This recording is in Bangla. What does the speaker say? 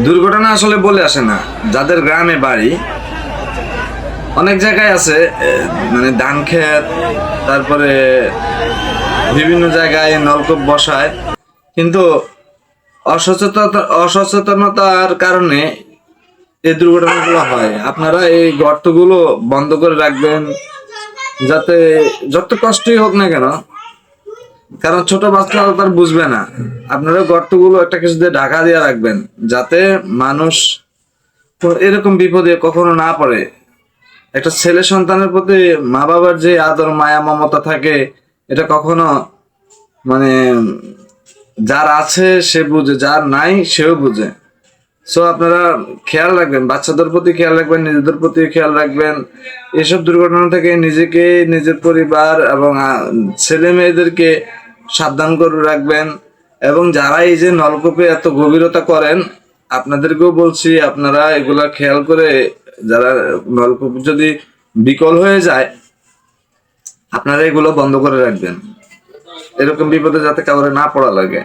দুর্ঘটনা আসলে বলে আসে না। যাদের গ্রামে বাড়ি, অনেক জায়গায় আছে মানে ধান ক্ষেত, তারপরে বিভিন্ন জায়গায় নলকূপ বসায়, কিন্তু অসচেতনতার কারণে এই দুর্ঘটনাগুলো হয়। আপনারা এই গর্তগুলো বন্ধ করে রাখবেন, যাতে যত কষ্টই হোক না কেন, কারণ ছোট বাচ্চা তার বুঝবে না। আপনারা গর্তগুলো একটা কিছু দিয়ে ঢাকা দিয়ে রাখবেন, যাতে মানুষ এরকম বিপদে কখনো না পড়ে। একটা ছেলে সন্তানের প্রতি মা বাবার যে আদর মায়া মমতা থাকে, এটা কখনো মানে যার আছে সে বুঝে, যার নাই সেও বুঝে। সো আপনারা খেয়াল রাখবেন, বাচ্চাদের প্রতি খেয়াল রাখবেন, নিজেদের প্রতি খেয়াল রাখবেন। এসব দুর্ঘটনা থেকে নিজেকে, নিজের পরিবার এবং ছেলে মেয়েদেরকে সাবধান করে রাখবেন। এবং যারা এই যে নলকূপে এত গভীরতা করেন, আপনাদেরকেও বলছি, আপনারা এগুলা খেয়াল করে, যারা নলকূপ যদি বিকল হয়ে যায়, আপনারা এগুলো বন্ধ করে রাখবেন, এরকম বিপদে যাতে কাউরে না পড়া লাগে।